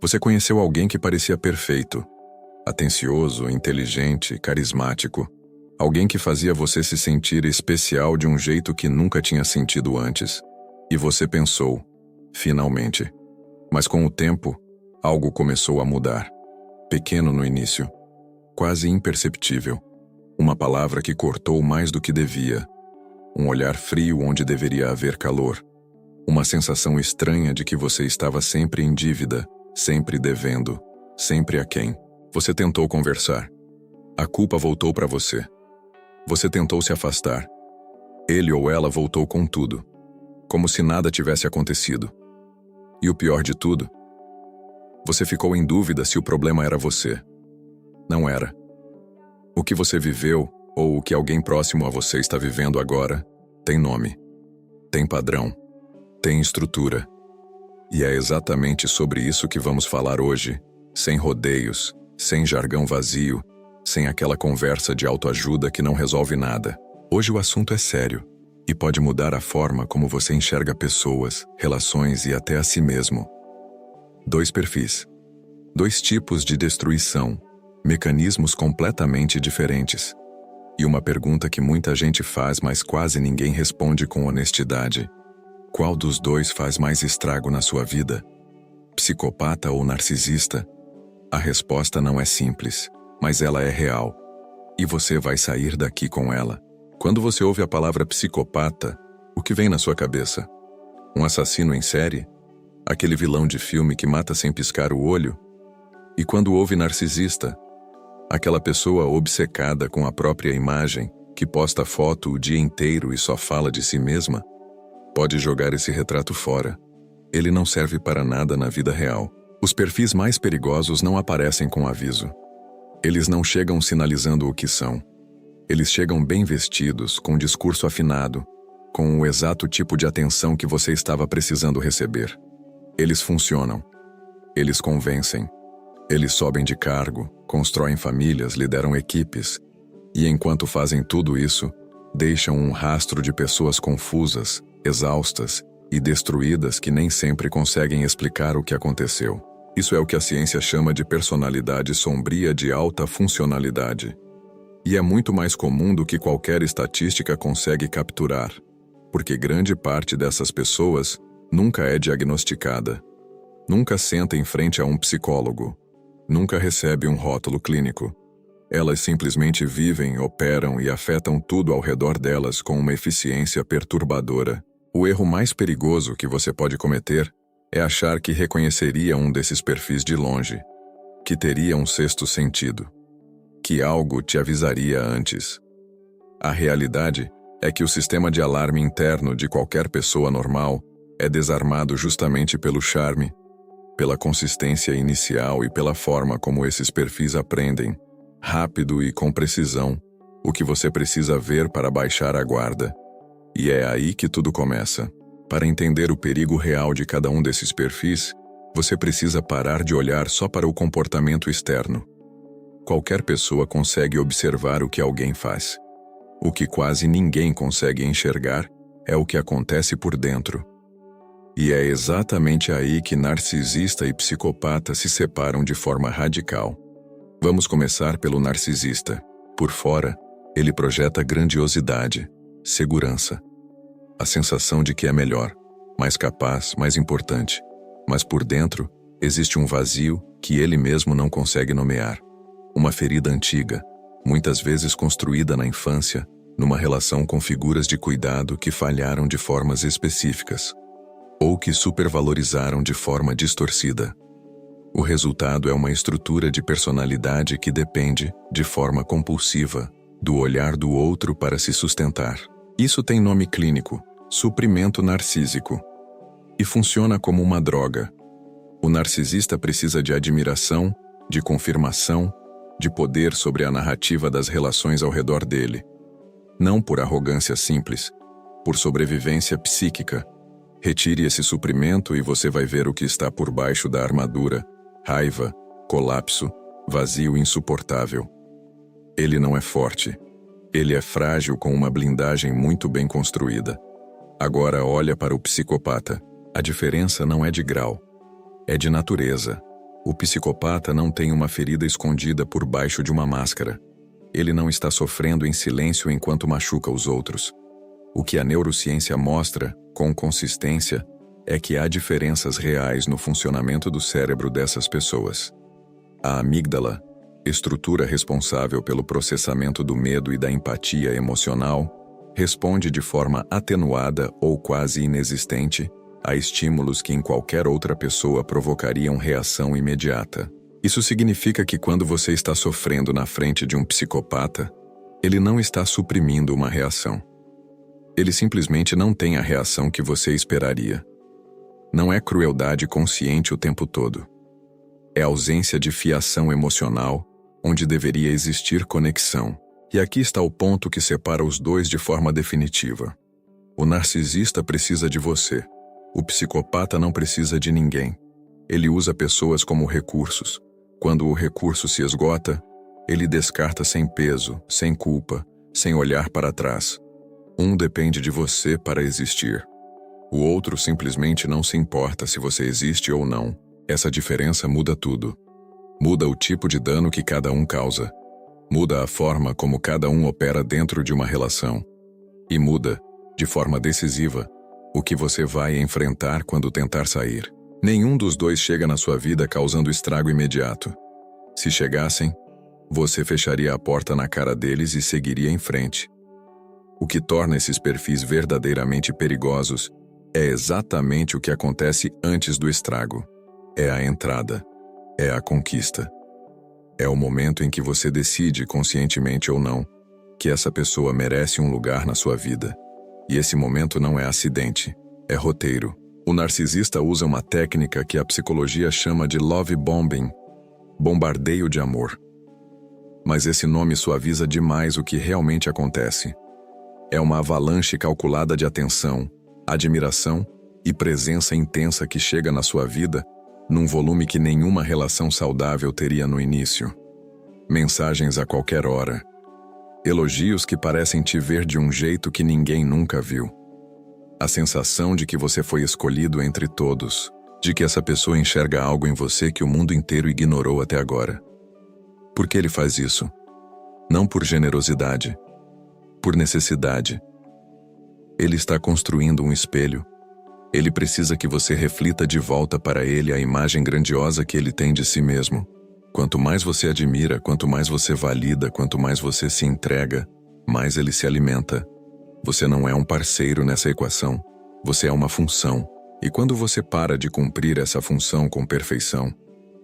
Você conheceu alguém que parecia perfeito, atencioso, inteligente, carismático. Alguém que fazia você se sentir especial de um jeito que nunca tinha sentido antes. E você pensou, finalmente. Mas com o tempo, algo começou a mudar. Pequeno no início, quase imperceptível. Uma palavra que cortou mais do que devia. Um olhar frio onde deveria haver calor. Uma sensação estranha de que você estava sempre em dívida, sempre devendo, sempre aquém. Você tentou conversar. A culpa voltou para você. Você tentou se afastar. Ele ou ela voltou com tudo, como se nada tivesse acontecido. E o pior de tudo, você ficou em dúvida se o problema era você. Não era. O que você viveu, ou o que alguém próximo a você está vivendo agora, tem nome, tem padrão, tem estrutura. E é exatamente sobre isso que vamos falar hoje, sem rodeios, sem jargão vazio, sem aquela conversa de autoajuda que não resolve nada. Hoje o assunto é sério e pode mudar a forma como você enxerga pessoas, relações e até a si mesmo. 2 perfis. 2 tipos de destruição, mecanismos completamente diferentes. E uma pergunta que muita gente faz, mas quase ninguém responde com honestidade. Qual dos 2 faz mais estrago na sua vida? Psicopata ou narcisista? A resposta não é simples, mas ela é real. E você vai sair daqui com ela. Quando você ouve a palavra psicopata, o que vem na sua cabeça? Um assassino em série? Aquele vilão de filme que mata sem piscar o olho? E quando ouve narcisista? Aquela pessoa obcecada com a própria imagem, que posta foto o dia inteiro e só fala de si mesma? Pode jogar esse retrato fora. Ele não serve para nada na vida real. Os perfis mais perigosos não aparecem com aviso. Eles não chegam sinalizando o que são. Eles chegam bem vestidos, com discurso afinado, com o exato tipo de atenção que você estava precisando receber. Eles funcionam. Eles convencem. Eles sobem de cargo, constroem famílias, lideram equipes. E enquanto fazem tudo isso, deixam um rastro de pessoas confusas, exaustas e destruídas que nem sempre conseguem explicar o que aconteceu. Isso é o que a ciência chama de personalidade sombria de alta funcionalidade. E é muito mais comum do que qualquer estatística consegue capturar, porque grande parte dessas pessoas nunca é diagnosticada, nunca senta em frente a um psicólogo, nunca recebe um rótulo clínico. Elas simplesmente vivem, operam e afetam tudo ao redor delas com uma eficiência perturbadora. O erro mais perigoso que você pode cometer é achar que reconheceria um desses perfis de longe, que teria um sexto sentido, que algo te avisaria antes. A realidade é que o sistema de alarme interno de qualquer pessoa normal é desarmado justamente pelo charme, pela consistência inicial e pela forma como esses perfis aprendem, rápido e com precisão, o que você precisa ver para baixar a guarda. E é aí que tudo começa. Para entender o perigo real de cada um desses perfis, você precisa parar de olhar só para o comportamento externo. Qualquer pessoa consegue observar o que alguém faz. O que quase ninguém consegue enxergar é o que acontece por dentro. E é exatamente aí que narcisista e psicopata se separam de forma radical. Vamos começar pelo narcisista. Por fora, ele projeta grandiosidade, segurança, a sensação de que é melhor, mais capaz, mais importante. Mas por dentro, existe um vazio que ele mesmo não consegue nomear. Uma ferida antiga, muitas vezes construída na infância, numa relação com figuras de cuidado que falharam de formas específicas, ou que supervalorizaram de forma distorcida. O resultado é uma estrutura de personalidade que depende, de forma compulsiva, do olhar do outro para se sustentar. Isso tem nome clínico: suprimento narcísico. E funciona como uma droga. O narcisista precisa de admiração, de confirmação, de poder sobre a narrativa das relações ao redor dele. Não por arrogância simples, por sobrevivência psíquica. Retire esse suprimento e você vai ver o que está por baixo da armadura: raiva, colapso, vazio insuportável. Ele não é forte. Ele é frágil com uma blindagem muito bem construída. Agora olha para o psicopata. A diferença não é de grau, é de natureza. O psicopata não tem uma ferida escondida por baixo de uma máscara. Ele não está sofrendo em silêncio enquanto machuca os outros. O que a neurociência mostra, com consistência, é que há diferenças reais no funcionamento do cérebro dessas pessoas. A amígdala, estrutura responsável pelo processamento do medo e da empatia emocional, responde de forma atenuada ou quase inexistente a estímulos que em qualquer outra pessoa provocariam reação imediata. Isso significa que quando você está sofrendo na frente de um psicopata, ele não está suprimindo uma reação. Ele simplesmente não tem a reação que você esperaria. Não é crueldade consciente o tempo todo. É ausência de fiação emocional, onde deveria existir conexão. E aqui está o ponto que separa os dois de forma definitiva. O narcisista precisa de você. O psicopata não precisa de ninguém. Ele usa pessoas como recursos. Quando o recurso se esgota, ele descarta sem peso, sem culpa, sem olhar para trás. Um depende de você para existir. O outro simplesmente não se importa se você existe ou não. Essa diferença muda tudo. Muda o tipo de dano que cada um causa. Muda a forma como cada um opera dentro de uma relação. E muda, de forma decisiva, o que você vai enfrentar quando tentar sair. Nenhum dos dois chega na sua vida causando estrago imediato. Se chegassem, você fecharia a porta na cara deles e seguiria em frente. O que torna esses perfis verdadeiramente perigosos é exatamente o que acontece antes do estrago. É a entrada. É a conquista. É o momento em que você decide, conscientemente ou não, que essa pessoa merece um lugar na sua vida. E esse momento não é acidente, é roteiro. O narcisista usa uma técnica que a psicologia chama de love bombing, bombardeio de amor. Mas esse nome suaviza demais o que realmente acontece. É uma avalanche calculada de atenção, admiração e presença intensa que chega na sua vida num volume que nenhuma relação saudável teria no início. Mensagens a qualquer hora. Elogios que parecem te ver de um jeito que ninguém nunca viu. A sensação de que você foi escolhido entre todos, de que essa pessoa enxerga algo em você que o mundo inteiro ignorou até agora. Por que ele faz isso? Não por generosidade, por necessidade. Ele está construindo um espelho. Ele precisa que você reflita de volta para ele a imagem grandiosa que ele tem de si mesmo. Quanto mais você admira, quanto mais você valida, quanto mais você se entrega, mais ele se alimenta. Você não é um parceiro nessa equação. Você é uma função. E quando você para de cumprir essa função com perfeição,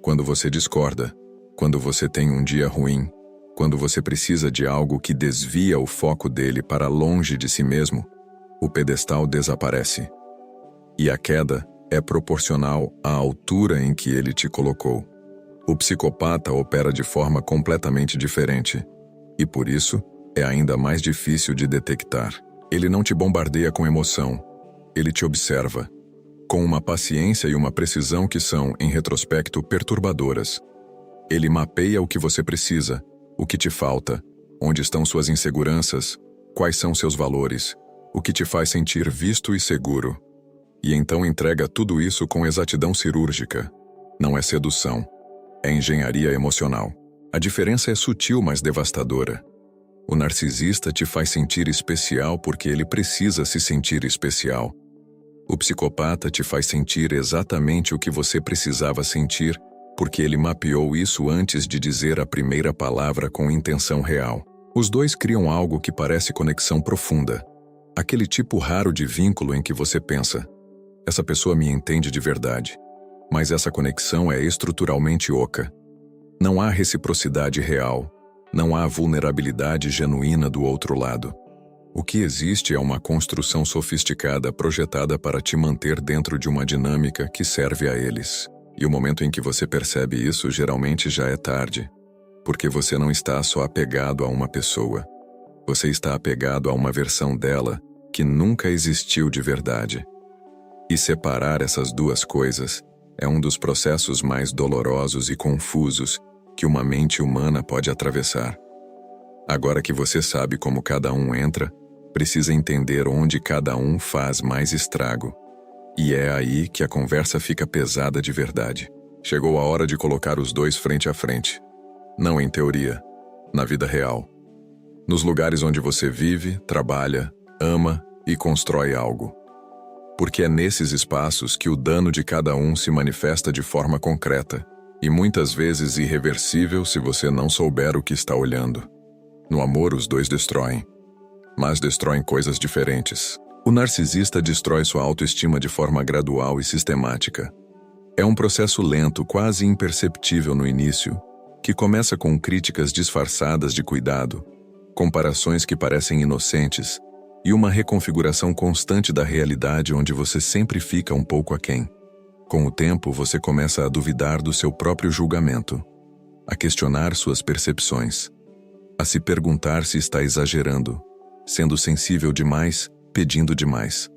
quando você discorda, quando você tem um dia ruim, quando você precisa de algo que desvia o foco dele para longe de si mesmo, o pedestal desaparece. E a queda é proporcional à altura em que ele te colocou. O psicopata opera de forma completamente diferente. E por isso, é ainda mais difícil de detectar. Ele não te bombardeia com emoção. Ele te observa, com uma paciência e uma precisão que são, em retrospecto, perturbadoras. Ele mapeia o que você precisa, o que te falta, onde estão suas inseguranças, quais são seus valores, o que te faz sentir visto e seguro. E então entrega tudo isso com exatidão cirúrgica. Não é sedução. É engenharia emocional. A diferença é sutil, mas devastadora. O narcisista te faz sentir especial porque ele precisa se sentir especial. O psicopata te faz sentir exatamente o que você precisava sentir porque ele mapeou isso antes de dizer a primeira palavra com intenção real. Os dois criam algo que parece conexão profunda. Aquele tipo raro de vínculo em que você pensa: essa pessoa me entende de verdade. Mas essa conexão é estruturalmente oca. Não há reciprocidade real. Não há vulnerabilidade genuína do outro lado. O que existe é uma construção sofisticada projetada para te manter dentro de uma dinâmica que serve a eles. E o momento em que você percebe isso geralmente já é tarde. Porque você não está só apegado a uma pessoa. Você está apegado a uma versão dela que nunca existiu de verdade. E separar essas duas coisas é um dos processos mais dolorosos e confusos que uma mente humana pode atravessar. Agora que você sabe como cada um entra, precisa entender onde cada um faz mais estrago. E é aí que a conversa fica pesada de verdade. Chegou a hora de colocar os dois frente a frente. Não em teoria, na vida real. Nos lugares onde você vive, trabalha, ama e constrói algo. Porque é nesses espaços que o dano de cada um se manifesta de forma concreta e muitas vezes irreversível se você não souber o que está olhando. No amor, os dois destroem, mas destroem coisas diferentes. O narcisista destrói sua autoestima de forma gradual e sistemática. É um processo lento, quase imperceptível no início, que começa com críticas disfarçadas de cuidado, comparações que parecem inocentes e uma reconfiguração constante da realidade onde você sempre fica um pouco aquém. Com o tempo, você começa a duvidar do seu próprio julgamento, a questionar suas percepções, a se perguntar se está exagerando, sendo sensível demais, pedindo demais.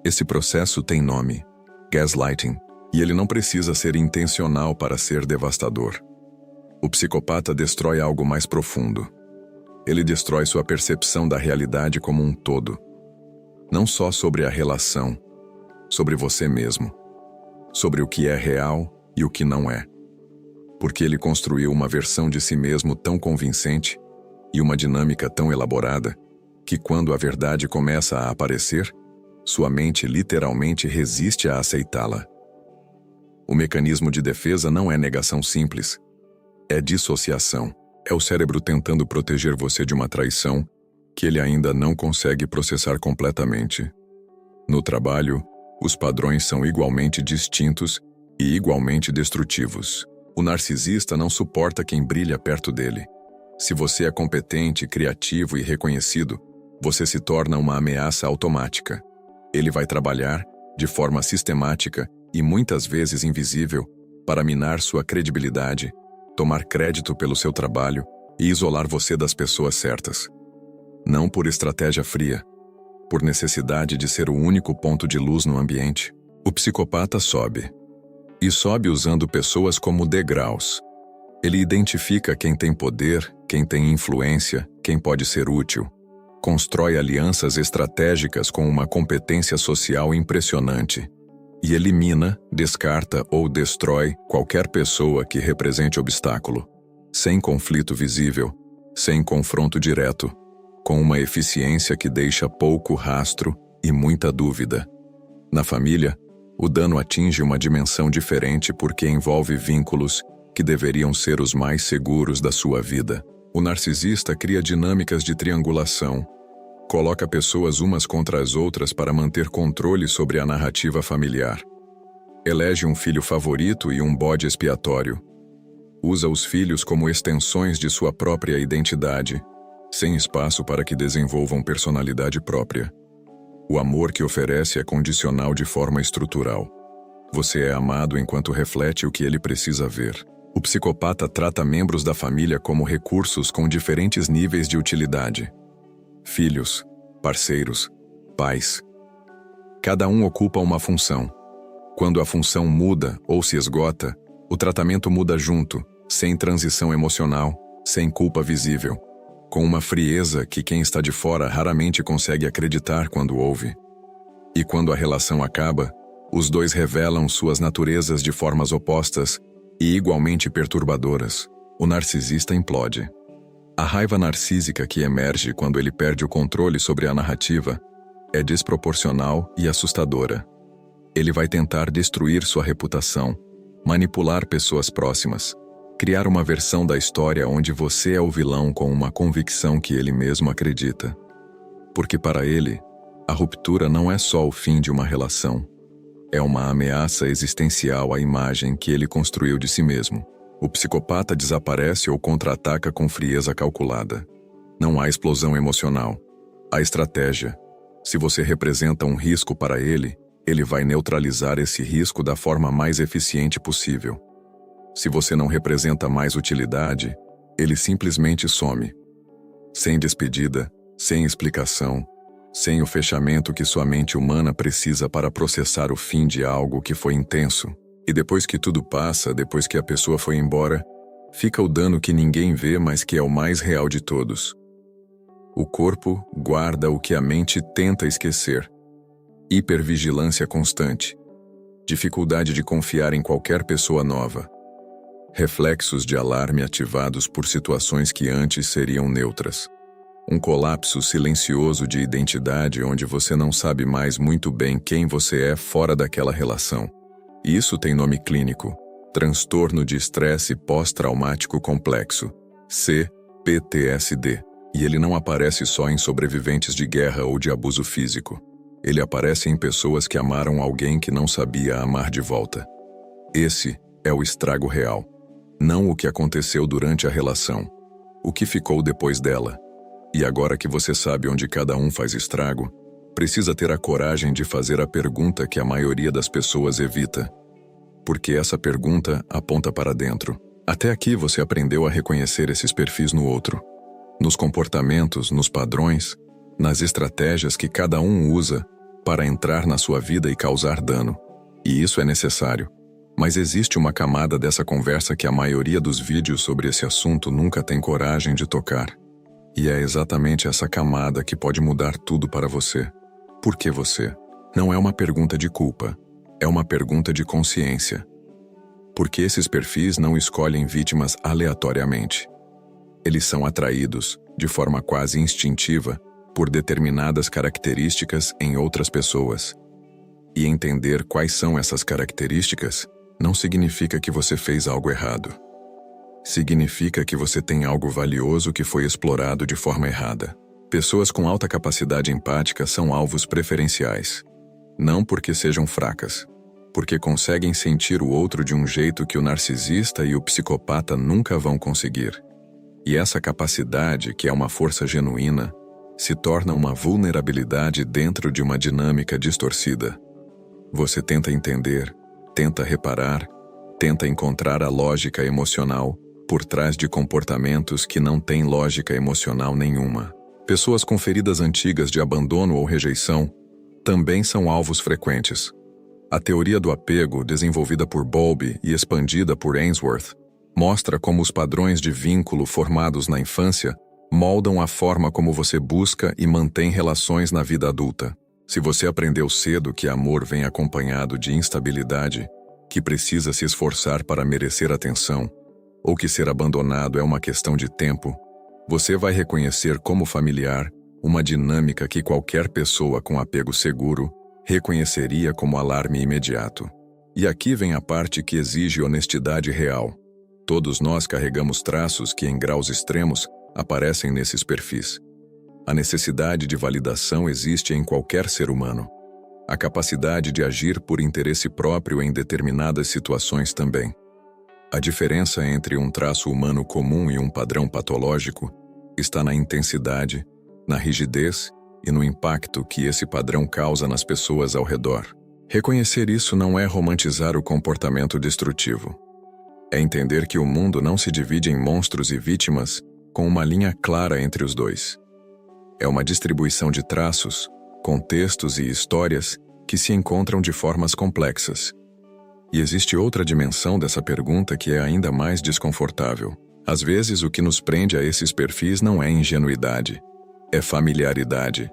Esse processo tem nome: gaslighting, e ele não precisa ser intencional para ser devastador. O psicopata destrói algo mais profundo. Ele destrói sua percepção da realidade como um todo. Não só sobre a relação, sobre você mesmo. Sobre o que é real e o que não é. Porque ele construiu uma versão de si mesmo tão convincente e uma dinâmica tão elaborada que quando a verdade começa a aparecer, sua mente literalmente resiste a aceitá-la. O mecanismo de defesa não é negação simples, é dissociação. É o cérebro tentando proteger você de uma traição que ele ainda não consegue processar completamente. No trabalho, os padrões são igualmente distintos e igualmente destrutivos. O narcisista não suporta quem brilha perto dele. Se você é competente, criativo e reconhecido, você se torna uma ameaça automática. Ele vai trabalhar, de forma sistemática e muitas vezes invisível, para minar sua credibilidade, tomar crédito pelo seu trabalho e isolar você das pessoas certas. Não por estratégia fria, por necessidade de ser o único ponto de luz no ambiente. O psicopata sobe. E sobe usando pessoas como degraus. Ele identifica quem tem poder, quem tem influência, quem pode ser útil. Constrói alianças estratégicas com uma competência social impressionante. E elimina, descarta ou destrói qualquer pessoa que represente obstáculo, sem conflito visível, sem confronto direto, com uma eficiência que deixa pouco rastro e muita dúvida. Na família, o dano atinge uma dimensão diferente porque envolve vínculos que deveriam ser os mais seguros da sua vida. O narcisista cria dinâmicas de triangulação, coloca pessoas umas contra as outras para manter controle sobre a narrativa familiar. Elege um filho favorito e um bode expiatório. Usa os filhos como extensões de sua própria identidade, sem espaço para que desenvolvam personalidade própria. O amor que oferece é condicional de forma estrutural. Você é amado enquanto reflete o que ele precisa ver. O psicopata trata membros da família como recursos com diferentes níveis de utilidade. Filhos, parceiros, pais. Cada um ocupa uma função. Quando a função muda ou se esgota, o tratamento muda junto, sem transição emocional, sem culpa visível, com uma frieza que quem está de fora raramente consegue acreditar quando ouve. E quando a relação acaba, os dois revelam suas naturezas de formas opostas e igualmente perturbadoras. O narcisista implode. A raiva narcísica que emerge quando ele perde o controle sobre a narrativa é desproporcional e assustadora. Ele vai tentar destruir sua reputação, manipular pessoas próximas, criar uma versão da história onde você é o vilão com uma convicção que ele mesmo acredita. Porque para ele, a ruptura não é só o fim de uma relação, é uma ameaça existencial à imagem que ele construiu de si mesmo. O psicopata desaparece ou contra-ataca com frieza calculada. Não há explosão emocional. Há estratégia. Se você representa um risco para ele, ele vai neutralizar esse risco da forma mais eficiente possível. Se você não representa mais utilidade, ele simplesmente some. Sem despedida, sem explicação, sem o fechamento que sua mente humana precisa para processar o fim de algo que foi intenso. E depois que tudo passa, depois que a pessoa foi embora, fica o dano que ninguém vê, mas que é o mais real de todos. O corpo guarda o que a mente tenta esquecer. Hipervigilância constante. dificuldade de confiar em qualquer pessoa nova, reflexos de alarme ativados por situações que antes seriam neutras, um colapso silencioso de identidade onde você não sabe mais muito bem quem você é fora daquela relação. E isso tem nome clínico: transtorno de estresse pós-traumático complexo, CPTSD. E ele não aparece só em sobreviventes de guerra ou de abuso físico. Ele aparece em pessoas que amaram alguém que não sabia amar de volta. Esse é o estrago real. Não o que aconteceu durante a relação, o que ficou depois dela. E agora que você sabe onde cada um faz estrago, precisa ter a coragem de fazer a pergunta que a maioria das pessoas evita. Porque essa pergunta aponta para dentro. Até aqui você aprendeu a reconhecer esses perfis no outro. Nos comportamentos, nos padrões, nas estratégias que cada um usa para entrar na sua vida e causar dano. E isso é necessário. Mas existe uma camada dessa conversa que a maioria dos vídeos sobre esse assunto nunca tem coragem de tocar. E é exatamente essa camada que pode mudar tudo para você. Por que você? Não é uma pergunta de culpa, é uma pergunta de consciência. Porque esses perfis não escolhem vítimas aleatoriamente. Eles são atraídos, de forma quase instintiva, por determinadas características em outras pessoas. E entender quais são essas características não significa que você fez algo errado. Significa que você tem algo valioso que foi explorado de forma errada. Pessoas com alta capacidade empática são alvos preferenciais. Não porque sejam fracas, porque conseguem sentir o outro de um jeito que o narcisista e o psicopata nunca vão conseguir. E essa capacidade, que é uma força genuína, se torna uma vulnerabilidade dentro de uma dinâmica distorcida. Você tenta entender, tenta reparar, tenta encontrar a lógica emocional por trás de comportamentos que não têm lógica emocional nenhuma. Pessoas com feridas antigas de abandono ou rejeição também são alvos frequentes. A teoria do apego, desenvolvida por Bowlby e expandida por Ainsworth, mostra como os padrões de vínculo formados na infância moldam a forma como você busca e mantém relações na vida adulta. Se você aprendeu cedo que amor vem acompanhado de instabilidade, que precisa se esforçar para merecer atenção, ou que ser abandonado é uma questão de tempo, você vai reconhecer como familiar uma dinâmica que qualquer pessoa com apego seguro reconheceria como alarme imediato. E aqui vem a parte que exige honestidade real. Todos nós carregamos traços que, em graus extremos, aparecem nesses perfis. A necessidade de validação existe em qualquer ser humano. A capacidade de agir por interesse próprio em determinadas situações também. A diferença entre um traço humano comum e um padrão patológico está na intensidade, na rigidez e no impacto que esse padrão causa nas pessoas ao redor. Reconhecer isso não é romantizar o comportamento destrutivo. É entender que o mundo não se divide em monstros e vítimas com uma linha clara entre os dois. É uma distribuição de traços, contextos e histórias que se encontram de formas complexas. E existe outra dimensão dessa pergunta que é ainda mais desconfortável. Às vezes, o que nos prende a esses perfis não é ingenuidade, é familiaridade.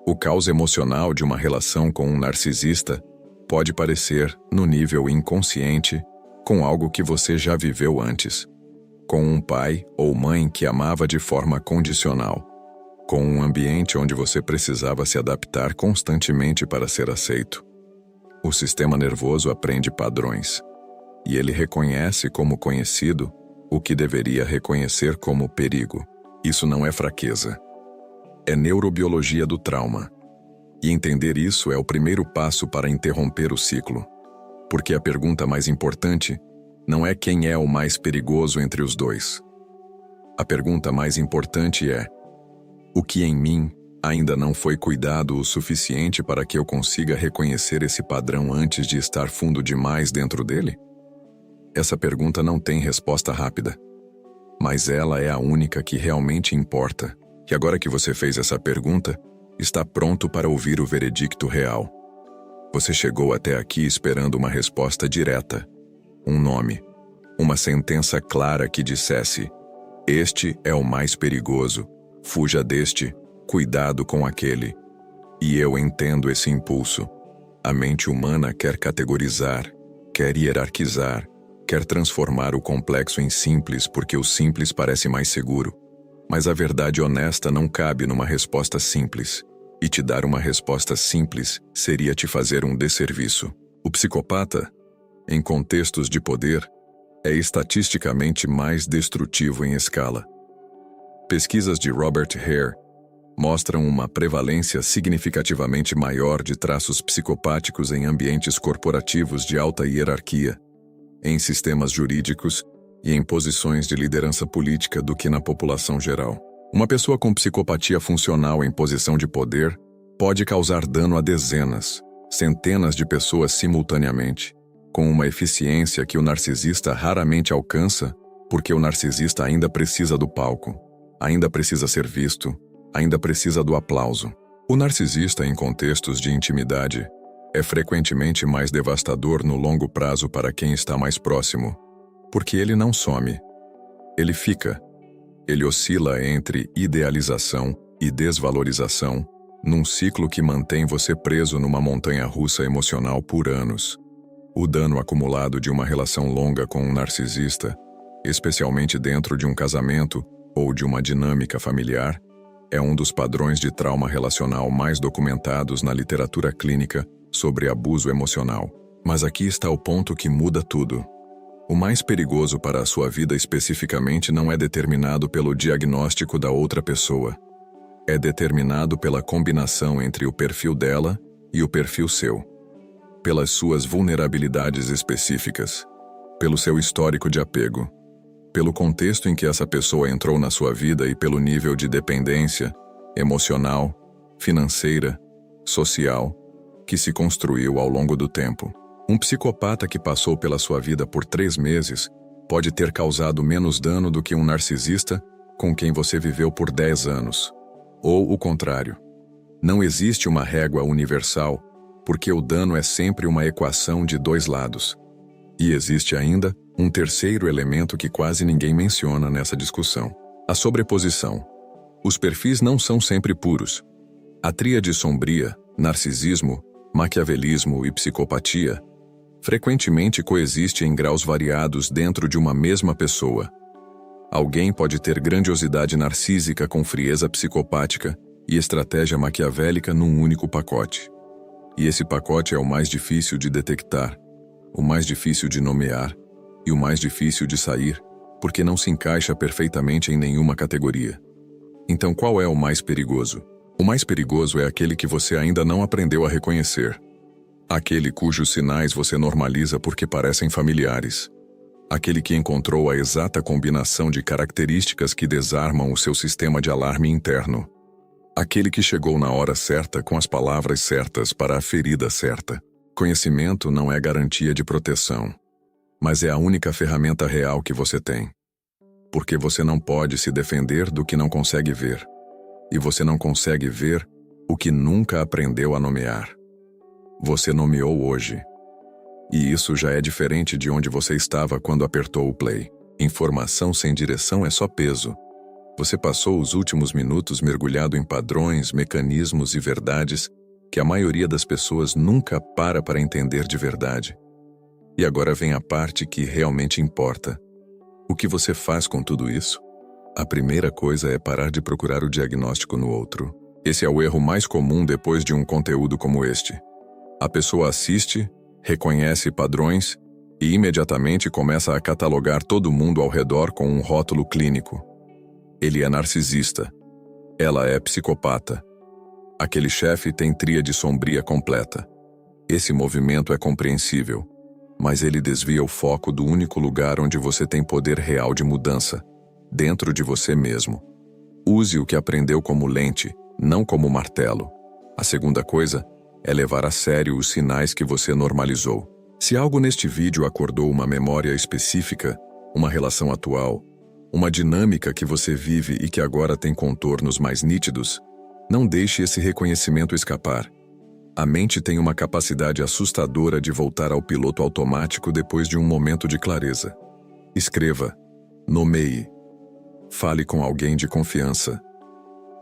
O caos emocional de uma relação com um narcisista pode parecer, no nível inconsciente, com algo que você já viveu antes. Com um pai ou mãe que amava de forma condicional. Com um ambiente onde você precisava se adaptar constantemente para ser aceito. O sistema nervoso aprende padrões. E ele reconhece como conhecido o que deveria reconhecer como perigo. Isso não é fraqueza. É neurobiologia do trauma. E entender isso é o primeiro passo para interromper o ciclo. Porque a pergunta mais importante não é quem é o mais perigoso entre os dois. A pergunta mais importante é: o que em mim ainda não foi cuidado o suficiente para que eu consiga reconhecer esse padrão antes de estar fundo demais dentro dele? Essa pergunta não tem resposta rápida. Mas ela é a única que realmente importa. E agora que você fez essa pergunta, está pronto para ouvir o veredicto real. Você chegou até aqui esperando uma resposta direta. Um nome. Uma sentença clara que dissesse: este é o mais perigoso. Fuja deste. Cuidado com aquele. E eu entendo esse impulso. A mente humana quer categorizar, quer hierarquizar, quer transformar o complexo em simples porque o simples parece mais seguro. Mas a verdade honesta não cabe numa resposta simples. E te dar uma resposta simples seria te fazer um desserviço. O psicopata, em contextos de poder, é estatisticamente mais destrutivo em escala. Pesquisas de Robert Hare mostram uma prevalência significativamente maior de traços psicopáticos em ambientes corporativos de alta hierarquia, em sistemas jurídicos e em posições de liderança política do que na população geral. Uma pessoa com psicopatia funcional em posição de poder pode causar dano a dezenas, centenas de pessoas simultaneamente, com uma eficiência que o narcisista raramente alcança, porque o narcisista ainda precisa do palco, ainda precisa ser visto, ainda precisa do aplauso. O narcisista em contextos de intimidade é frequentemente mais devastador no longo prazo para quem está mais próximo, porque ele não some, ele fica. Ele oscila entre idealização e desvalorização, num ciclo que mantém você preso numa montanha-russa emocional por anos. O dano acumulado de uma relação longa com um narcisista, especialmente dentro de um casamento ou de uma dinâmica familiar, é um dos padrões de trauma relacional mais documentados na literatura clínica sobre abuso emocional. Mas aqui está o ponto que muda tudo. O mais perigoso para a sua vida especificamente não é determinado pelo diagnóstico da outra pessoa. É determinado pela combinação entre o perfil dela e o perfil seu. Pelas suas vulnerabilidades específicas, pelo seu histórico de apego, pelo contexto em que essa pessoa entrou na sua vida e pelo nível de dependência emocional, financeira, social, que se construiu ao longo do tempo. Um psicopata que passou pela sua vida por 3 meses pode ter causado menos dano do que um narcisista com quem você viveu por 10 anos. Ou o contrário. Não existe uma régua universal, porque o dano é sempre uma equação de 2 lados. E existe ainda um terceiro elemento que quase ninguém menciona nessa discussão: a sobreposição. Os perfis não são sempre puros. A tríade sombria, narcisismo, maquiavelismo e psicopatia, frequentemente coexiste em graus variados dentro de uma mesma pessoa. Alguém pode ter grandiosidade narcísica com frieza psicopática e estratégia maquiavélica num único pacote. E esse pacote é o mais difícil de detectar, o mais difícil de nomear e o mais difícil de sair, porque não se encaixa perfeitamente em nenhuma categoria. Então qual é o mais perigoso? O mais perigoso é aquele que você ainda não aprendeu a reconhecer. Aquele cujos sinais você normaliza porque parecem familiares. Aquele que encontrou a exata combinação de características que desarmam o seu sistema de alarme interno. Aquele que chegou na hora certa com as palavras certas para a ferida certa. Conhecimento não é garantia de proteção, mas é a única ferramenta real que você tem. Porque você não pode se defender do que não consegue ver. E você não consegue ver o que nunca aprendeu a nomear. Você nomeou hoje. E isso já é diferente de onde você estava quando apertou o play. Informação sem direção é só peso. Você passou os últimos minutos mergulhado em padrões, mecanismos e verdades que a maioria das pessoas nunca para entender de verdade. E agora vem a parte que realmente importa. O que você faz com tudo isso? A primeira coisa é parar de procurar o diagnóstico no outro. Esse é o erro mais comum depois de um conteúdo como este. A pessoa assiste, reconhece padrões e imediatamente começa a catalogar todo mundo ao redor com um rótulo clínico. Ele é narcisista. Ela é psicopata. Aquele chefe tem tríade sombria completa. Esse movimento é compreensível, mas ele desvia o foco do único lugar onde você tem poder real de mudança, dentro de você mesmo. Use o que aprendeu como lente, não como martelo. A segunda coisa é levar a sério os sinais que você normalizou. Se algo neste vídeo acordou uma memória específica, uma relação atual, uma dinâmica que você vive e que agora tem contornos mais nítidos, não deixe esse reconhecimento escapar. A mente tem uma capacidade assustadora de voltar ao piloto automático depois de um momento de clareza. Escreva, nomeie, fale com alguém de confiança,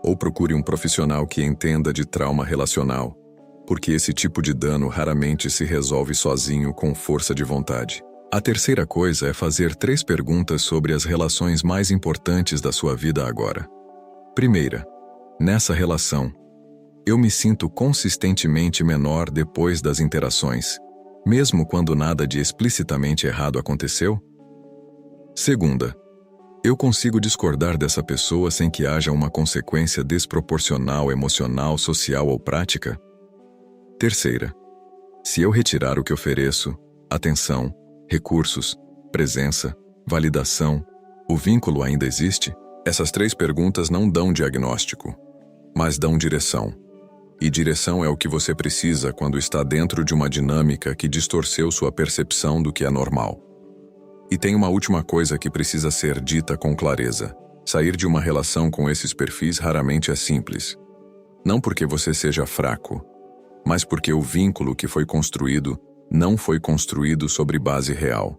ou procure um profissional que entenda de trauma relacional. porque esse tipo de dano raramente se resolve sozinho com força de vontade. A terceira coisa é fazer 3 perguntas sobre as relações mais importantes da sua vida agora. Primeira, nessa relação, eu me sinto consistentemente menor depois das interações, mesmo quando nada de explicitamente errado aconteceu? Segunda, eu consigo discordar dessa pessoa sem que haja uma consequência desproporcional, emocional, social ou prática? Terceira, se eu retirar o que ofereço, atenção, recursos, presença, validação, o vínculo ainda existe? Essas 3 perguntas não dão diagnóstico, mas dão direção. E direção é o que você precisa quando está dentro de uma dinâmica que distorceu sua percepção do que é normal. E tem uma última coisa que precisa ser dita com clareza. Sair de uma relação com esses perfis raramente é simples. Não porque você seja fraco, mas porque o vínculo que foi construído não foi construído sobre base real.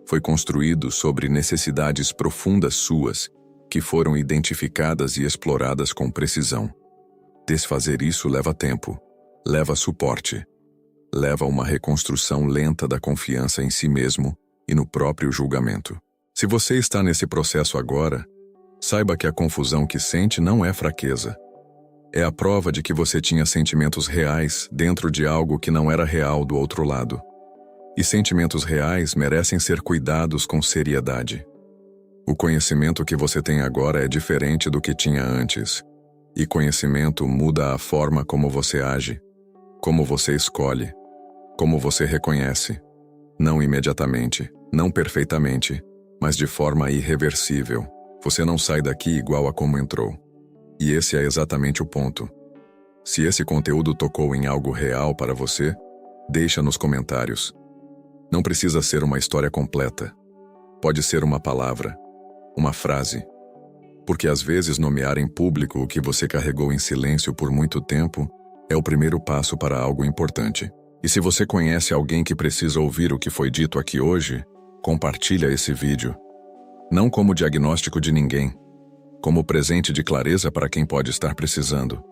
Foi construído sobre necessidades profundas suas, que foram identificadas e exploradas com precisão. Desfazer isso leva tempo, leva suporte, leva uma reconstrução lenta da confiança em si mesmo e no próprio julgamento. Se você está nesse processo agora, saiba que a confusão que sente não é fraqueza. É a prova de que você tinha sentimentos reais dentro de algo que não era real do outro lado. E sentimentos reais merecem ser cuidados com seriedade. O conhecimento que você tem agora é diferente do que tinha antes. E conhecimento muda a forma como você age, como você escolhe, como você reconhece. Não imediatamente, não perfeitamente, mas de forma irreversível. Você não sai daqui igual a como entrou. E esse é exatamente o ponto. Se esse conteúdo tocou em algo real para você, deixa nos comentários. Não precisa ser uma história completa. Pode ser uma palavra, uma frase. Porque às vezes nomear em público o que você carregou em silêncio por muito tempo é o primeiro passo para algo importante. E se você conhece alguém que precisa ouvir o que foi dito aqui hoje, compartilha esse vídeo. Não como diagnóstico de ninguém, como presente de clareza para quem pode estar precisando.